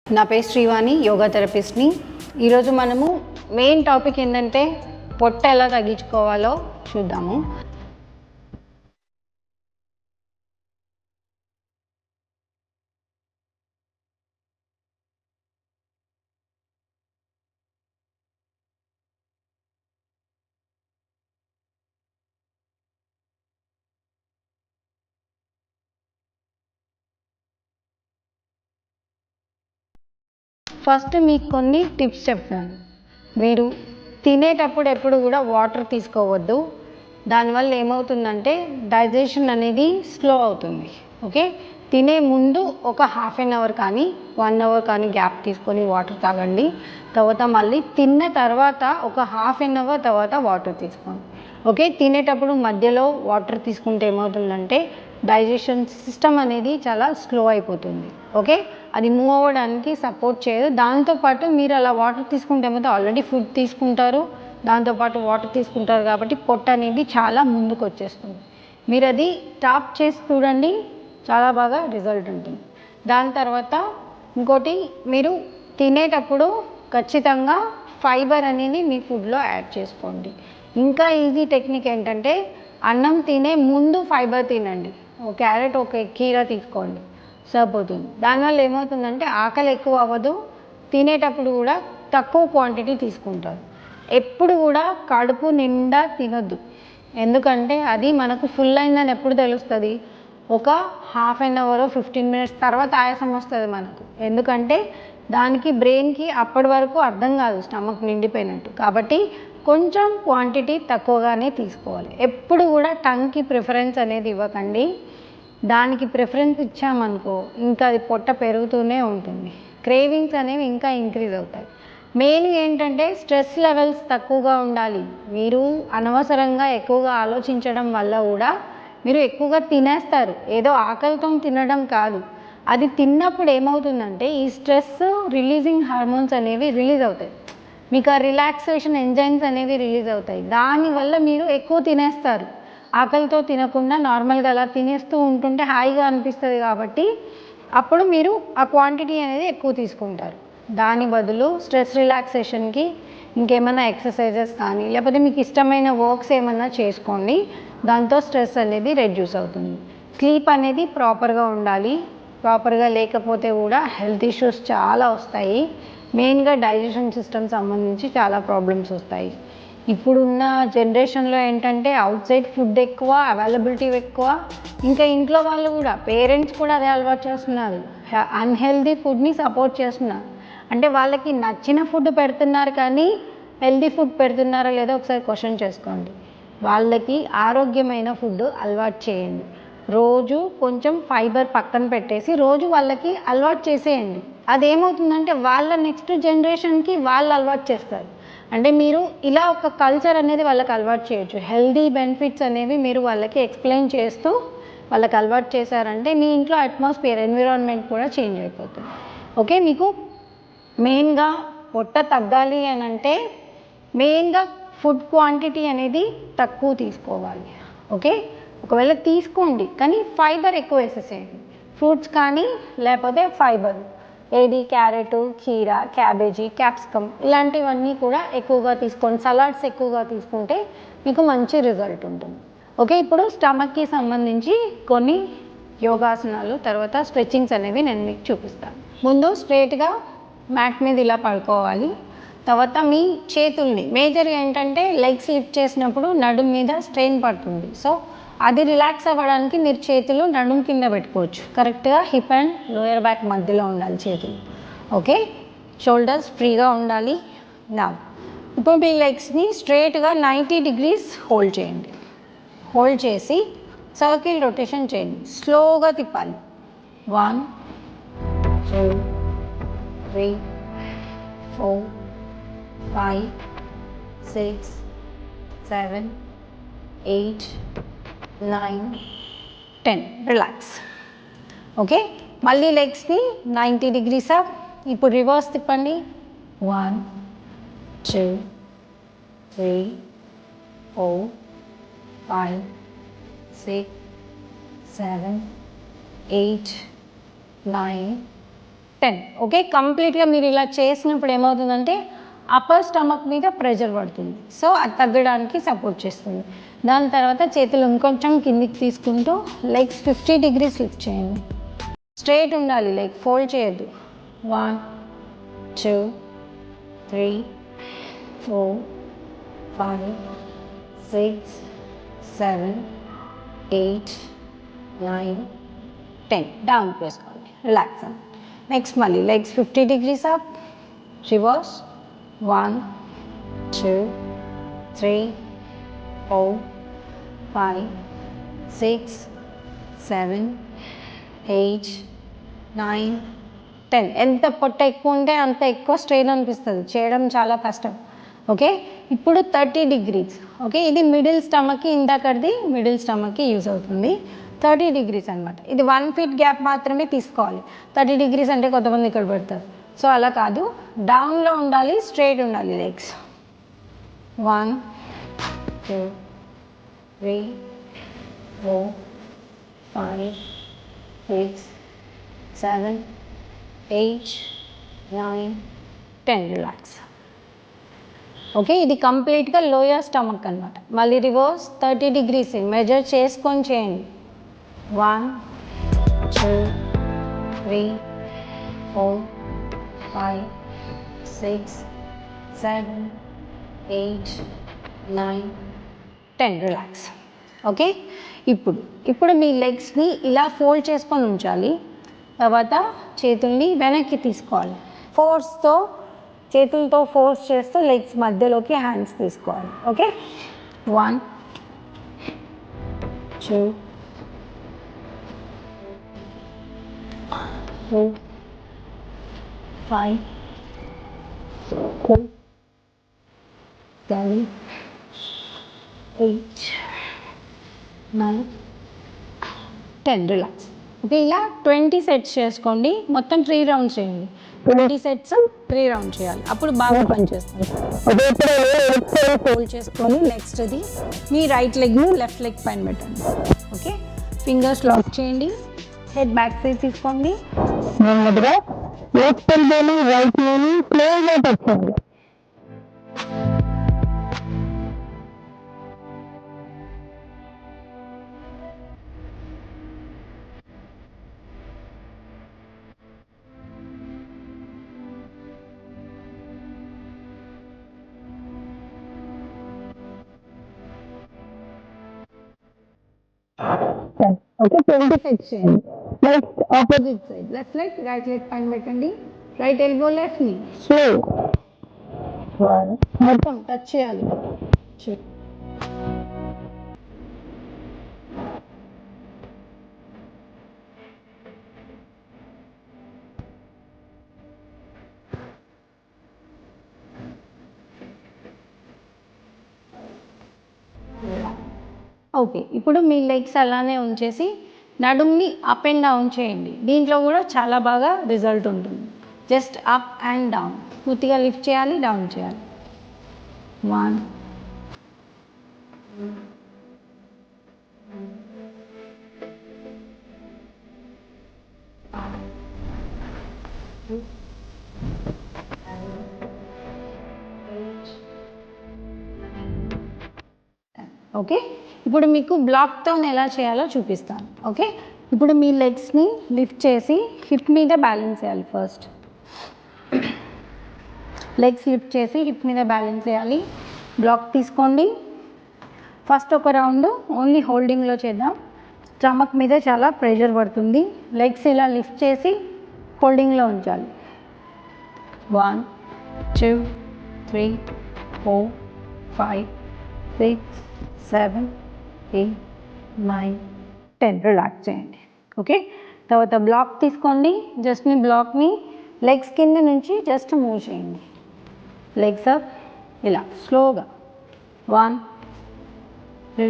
నా పేరు శ్రీవాణి, యోగా థెరపిస్ట్ని. ఈరోజు మనము మెయిన్ టాపిక్ ఏంటంటే పొట్ట ఎలా తగ్గించుకోవాలో చూద్దాము. ఫస్ట్ మీకు కొన్ని టిప్స్ చెప్తాను. మీరు తినేటప్పుడు ఎప్పుడు కూడా వాటర్ తీసుకోవద్దు. దానివల్ల ఏమవుతుందంటే డైజెషన్ అనేది స్లో అవుతుంది. ఓకే, తినే ముందు ఒక హాఫ్ అన్ అవర్ కానీ 1 అవర్ కానీ గ్యాప్ తీసుకొని వాటర్ తాగండి. తర్వాత మళ్ళీ తిన్న తర్వాత ఒక హాఫ్ అన్ అవర్ తర్వాత వాటర్ తీసుకోండి. ఓకే, తినేటప్పుడు మధ్యలో వాటర్ తీసుకుంటే ఏమవుతుందంటే డైజెషన్ సిస్టమ్ అనేది చాలా స్లో అయిపోతుంది. ఓకే, అది మూవ్ అవ్వడానికి సపోర్ట్ చేయదు. దాంతోపాటు మీరు అలా వాటర్ తీసుకుంటే ఏమవుతుంది, ఆల్రెడీ ఫుడ్ తీసుకుంటారు, దాంతోపాటు వాటర్ తీసుకుంటారు కాబట్టి పొట్ట అనేది చాలా ముందుకు వచ్చేస్తుంది. మీరు అది స్టాప్ చేసి చూడండి, చాలా బాగా రిజల్ట్ ఉంటుంది. దాని తర్వాత ఇంకోటి, మీరు తినేటప్పుడు ఖచ్చితంగా ఫైబర్ అనేది మీ ఫుడ్లో యాడ్ చేసుకోండి. ఇంకా ఈజీ టెక్నిక్ ఏంటంటే అన్నం తినే ముందు ఫైబర్ తినండి. ఒక క్యారెట్, ఒక కీర తీసుకోండి, సరిపోతుంది. దానివల్ల ఏమవుతుందంటే ఆకలి ఎక్కువ అవ్వదు, తినేటప్పుడు కూడా తక్కువ క్వాంటిటీ తీసుకుంటారు. ఎప్పుడు కూడా కడుపు నిండా తినొద్దు, ఎందుకంటే అది మనకు ఫుల్ అయిందని ఎప్పుడు తెలుస్తుంది, ఒక హాఫ్ అన్ అవర్ 15 మినిట్స్ తర్వాత ఆయాసం వస్తుంది మనకు. ఎందుకంటే దానికి బ్రెయిన్కి అప్పటి వరకు అర్థం కాదు స్టమక్ నిండిపోయినట్టు. కాబట్టి కొంచెం క్వాంటిటీ తక్కువగానే తీసుకోవాలి. ఎప్పుడు కూడా టంగ్కి ప్రిఫరెన్స్ అనేది ఇవ్వకండి. దానికి ప్రిఫరెన్స్ ఇచ్చామనుకో ఇంకా అది పొట్ట పెరుగుతూనే ఉంటుంది, క్రేవింగ్స్ అనేవి ఇంకా ఇంక్రీజ్ అవుతాయి. మెయిన్గా ఏంటంటే స్ట్రెస్ లెవెల్స్ తక్కువగా ఉండాలి. మీరు అనవసరంగా ఎక్కువగా ఆలోచించడం వల్ల కూడా మీరు ఎక్కువగా తినేస్తారు. ఏదో ఆకలితో తినడం కాదు, అది తిన్నప్పుడు ఏమవుతుందంటే ఈ స్ట్రెస్ రిలీజింగ్ హార్మోన్స్ అనేవి రిలీజ్ అవుతాయి. మీకు ఆ రిలాక్సేషన్ ఎంజైమ్స్ అనేవి రిలీజ్ అవుతాయి. దానివల్ల మీరు ఎక్కువ తినేస్తారు. ఆకలితో తినకుండా నార్మల్గా అలా తినేస్తూ ఉంటుంటే హాయిగా అనిపిస్తుంది కాబట్టి అప్పుడు మీరు ఆ క్వాంటిటీ అనేది ఎక్కువ తీసుకుంటారు. దాని బదులు స్ట్రెస్ రిలాక్సేషన్కి ఇంకేమైనా ఎక్సర్సైజెస్ కానీ లేకపోతే మీకు ఇష్టమైన వర్క్స్ ఏమైనా చేసుకోండి, దాంతో స్ట్రెస్ అనేది రెడ్యూస్ అవుతుంది. స్లీప్ అనేది ప్రాపర్గా ఉండాలి. ప్రాపర్గా లేకపోతే కూడా హెల్త్ ఇష్యూస్ చాలా వస్తాయి. మెయిన్గా డైజెషన్ సిస్టమ్ సంబంధించి చాలా ప్రాబ్లమ్స్ వస్తాయి. ఇప్పుడున్న జనరేషన్లో ఏంటంటే అవుట్ సైడ్ ఫుడ్ ఎక్కువ, అవైలబిలిటీ ఎక్కువ. ఇంకా ఇంట్లో వాళ్ళు కూడా, పేరెంట్స్ కూడా అదే అలవాటు చేస్తున్నారు, అన్హెల్దీ ఫుడ్ని సపోర్ట్ చేస్తున్నారు. అంటే వాళ్ళకి నచ్చిన ఫుడ్ పెడుతున్నారు కానీ హెల్దీ ఫుడ్ పెడుతున్నారో లేదో ఒకసారి క్వశ్చన్ చేసుకోండి. వాళ్ళకి ఆరోగ్యమైన ఫుడ్ అలవాటు చేయండి. రోజు కొంచెం ఫైబర్ పక్కన పెట్టేసి రోజు వాళ్ళకి అలవాటు చేసేయండి. అదేమవుతుందంటే వాళ్ళ నెక్స్ట్ జనరేషన్కి వాళ్ళు అలవాటు చేస్తారు. అంటే మీరు ఇలా ఒక కల్చర్ అనేది వాళ్ళకి అలవాటు చేయొచ్చు. హెల్దీ బెనిఫిట్స్ అనేవి మీరు వాళ్ళకి ఎక్స్ప్లెయిన్ చేస్తూ వాళ్ళకి అలవాటు చేశారంటే మీ ఇంట్లో అట్మాస్ఫియర్, ఎన్విరాన్మెంట్ కూడా చేంజ్ అయిపోతుంది. ఓకే, మీకు మెయిన్గా పొట్ట తగ్గాలి అని అంటే మెయిన్గా ఫుడ్ క్వాంటిటీ అనేది తక్కువ తీసుకోవాలి. ఓకే, ఒకవేళ తీసుకోండి కానీ ఫైబర్ ఎక్కువ వేసేసేయండి. ఫ్రూట్స్ కానీ లేకపోతే ఫైబర్, ఏది క్యారెట్, కీర, క్యాబేజీ, క్యాప్సికమ్ ఇలాంటివన్నీ కూడా ఎక్కువగా తీసుకోండి. సలాడ్స్ ఎక్కువగా తీసుకుంటే మీకు మంచి రిజల్ట్ ఉంటుంది. ఓకే, ఇప్పుడు స్టమక్కి సంబంధించి కొన్ని యోగాసనాలు తర్వాత స్ట్రెచ్చింగ్స్ అనేవి నేను మీకు చూపిస్తాను. ముందు స్ట్రైట్గా మ్యాట్ మీద ఇలా పడుకోవాలి. తర్వాత మీ చేతుల్ని, మేజర్గా ఏంటంటే లెగ్స్ లిఫ్ట్ చేసినప్పుడు నడుము మీద స్ట్రెయిన్ పడుతుంది. సో అది రిలాక్స్ అవ్వడానికి మీరు చేతులు నడుము కింద పెట్టుకోవచ్చు. కరెక్ట్గా హిప్ అండ్ లోయర్ బ్యాక్ మధ్యలో ఉండాలి చేతులు. ఓకే, షోల్డర్స్ ఫ్రీగా ఉండాలి. నా ఇప్పుడు మీ లెగ్స్ని స్ట్రైట్గా 90 డిగ్రీస్ హోల్డ్ చేయండి. హోల్డ్ చేసి సర్కిల్ రొటేషన్ చేయండి. స్లోగా తిప్పాలి. 1 2 3 4 5 6 7 8 9 10. రిలాక్స్. ఓకే, మళ్ళీ లెగ్స్ని 90 డిగ్రీస్ అప్. ఇప్పుడు రివర్స్ తిప్పండి. 1 2 3 4 5 6 7 8 9 10. ఓకే, కంప్లీట్గా మీరు ఇలా చేసినప్పుడు ఏమవుతుందంటే అప్పర్ స్టమక్ మీద ప్రెషర్ పడుతుంది, సో అది తగ్గడానికి సపోర్ట్ చేస్తుంది. దాని తర్వాత చేతులు ఇంకొంచెం కిందికి తీసుకుంటూ లెగ్స్ 50 degrees లిఫ్ట్ చేయండి. స్ట్రైట్ ఉండాలి, లెగ్ ఫోల్డ్ చేయొద్దు. 1 2 3 4 5 6 7 8 9 10. డౌన్ వేసుకోండి, రిలాక్స్ అండి. నెక్స్ట్ మళ్ళీ లెగ్స్ 50 degrees అప్, రివర్స్. 1 2 3 4 5 6 7 8 9 10. ఎంత పొట్ట ఎక్కువ ఉంటే అంత ఎక్కువ స్ట్రెయిన్ అనిపిస్తుంది, చేయడం చాలా కష్టం. ఓకే, ఇప్పుడు 30 degrees. ఓకే, ఇది మిడిల్ స్టమక్కి, ఇందాకది మిడిల్ స్టమక్కి యూజ్ అవుతుంది. 30 degrees అనమాట. ఇది 1 feet గ్యాప్ మాత్రమే తీసుకోవాలి. 30 degrees అంటే కొంతమంది ఇక్కడ పెడతారు, సో అలా కాదు, డౌన్లో ఉండాలి, స్ట్రైట్ ఉండాలి లెగ్స్. 1 2 3 4 5 6 7 8 9 10. రిలాక్స్. ఓకే, ఇది కంప్లీట్గా లోయర్ స్టమక్ అనమాట. మళ్ళీ రివర్స్ 30 degrees మెజర్ చేసుకొని చేయండి. 1 2 3 4 5 6 7 8 9 10. రిలాక్స్. ఓకే, ఇప్పుడు మీ లెగ్స్ని ఇలా ఫోల్డ్ చేసుకొని ఉంచాలి. తర్వాత చేతుల్ని వెనక్కి తీసుకోవాలి. చేతులతో ఫోర్స్ చేస్తూ లెగ్స్ మధ్యలోకి హ్యాండ్స్ తీసుకోవాలి. ఓకే, 1 2 4 5 6 7 8 9 10. రిలాక్స్. ఓకే, ఇలా 20 sets చేసుకోండి. మొత్తం 3 rounds చేయండి. 20 sets 3 rounds చేయాలి, అప్పుడు బాగా పనిచేస్తుంది. ఓకే, ఇప్పుడు ఫోల్డ్ చేసుకొని నెక్స్ట్ది మీ రైట్ లెగ్ని లెఫ్ట్ లెగ్ పైన పెట్టండి. ఓకే, ఫింగర్స్ లాక్ చేయండి, హెడ్ బ్యాక్ సైడ్ తీసుకోండి. నెమ్మదిగా లెఫ్ట్ ఎల్బోని రైట్ నోని క్లోజ్గా టచ్ చేయండి. ఓకే, 20 sets చేయండి. Next opposite side, left leg right leg పైన పెట్టండి, రైట్ ఎల్బో లెఫ్ట్ ని స్లో మొత్తం టచ్ చేయాలి. ఓకే, ఇప్పుడు మీ లెగ్స్ అలానే ఉంచేసి నడుముని అప్ అండ్ డౌన్ చేయండి. దీంట్లో కూడా చాలా బాగా రిజల్ట్ ఉంటుంది. జస్ట్ అప్ అండ్ డౌన్, పూర్తిగా లిఫ్ట్ చేయాలి, డౌన్ చేయాలి. 1 2 ఓకే, ఇప్పుడు మీకు బ్లాక్తో ఎలా చేయాలో చూపిస్తాను. ఓకే, ఇప్పుడు మీ లెగ్స్ని లిఫ్ట్ చేసి హిప్ మీద బ్యాలెన్స్ చేయాలి. ఫస్ట్ లెగ్స్ లిఫ్ట్ చేసి హిప్ మీద బ్యాలెన్స్ చేయాలి. బ్లాక్ తీసుకోండి. ఫస్ట్ ఒక రౌండ్ ఓన్లీ హోల్డింగ్లో చేద్దాం. స్టమక్ మీద చాలా ప్రెషర్ పడుతుంది. లెగ్స్ ఇలా లిఫ్ట్ చేసి హోల్డింగ్లో ఉంచాలి. 1 2 3 4 5 6 7 8 9 10. రిలాక్స్ చేయండి. ఓకే, తర్వాత బ్లాక్ తీసుకోండి. జస్ట్ మీ బ్లాక్ని లెగ్స్ కింద నుంచి జస్ట్ మూవ్ చేయండి. లెగ్స్ అప్, ఇలా స్లోగా. 1 2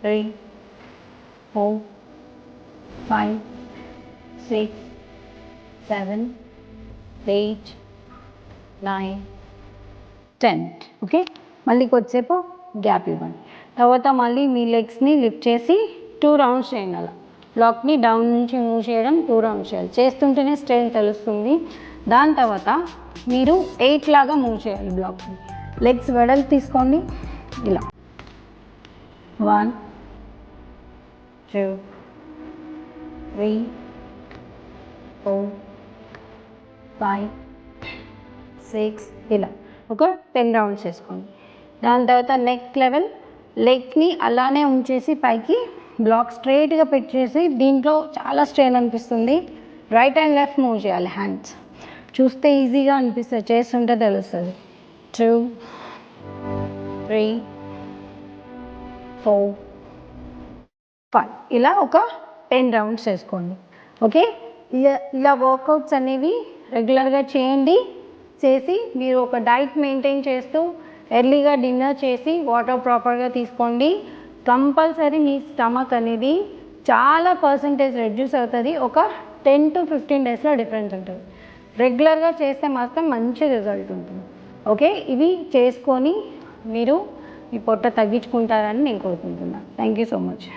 3 4 5 6 7 8 9 10. ఓకే, మళ్ళీ కొద్దిసేపు గ్యాప్ ఇవ్వండి. తర్వాత మళ్ళీ మీ లెగ్స్ని లిఫ్ట్ చేసి 2 rounds చేయండి. అలా బ్లాక్ని డౌన్ నుంచి మూవ్ చేయడం 2 రౌండ్స్ చేయాలి. చేస్తుంటేనే స్ట్రెయిన్ తెలుస్తుంది. దాని తర్వాత మీరు 8 లాగా మూవ్ చేయాలి బ్లాక్ని. లెగ్స్ వెడల్పు తీసుకోండి. ఇలా 1 2 3 4 5 6 ఇలా ఒక 10 రౌండ్స్ వేసుకోండి. దాని తర్వాత నెక్స్ట్ లెవెల్ లెగ్ని అలానే ఉంచేసి పైకి బ్లాక్ స్ట్రైట్గా పెట్టేసి దీంట్లో చాలా స్ట్రెయిన్ అనిపిస్తుంది. రైట్ అండ్ లెఫ్ట్ మూవ్ చేయాలి. హ్యాండ్స్ చూస్తే ఈజీగా అనిపిస్తుంది, చేస్తుంటే తెలుస్తుంది. 2 3 4 5 ఇలా ఒక 10 రౌండ్స్ వేసుకోండి. ఓకే, ఇలా వర్కౌట్స్ అనేవి రెగ్యులర్గా చేయండి. చేసి మీరు ఒక డైట్ మెయింటైన్ చేస్తూ ఎర్లీగా డిన్నర్ చేసి వాటర్ ప్రాపర్గా తీసుకోండి. కంపల్సరీ మీ స్టమక్ అనేది చాలా పర్సంటేజ్ రెడ్యూస్ అవుతుంది. ఒక 10 to 15 డేస్లో డిఫరెన్స్ ఉంటుంది. రెగ్యులర్గా చేస్తే మాత్రం మంచి రిజల్ట్ ఉంటుంది. ఓకే, ఇవి చేసుకొని మీరు మీ పొట్ట తగ్గించుకుంటారని నేను కోరుకుంటున్నాను. Thank you so much.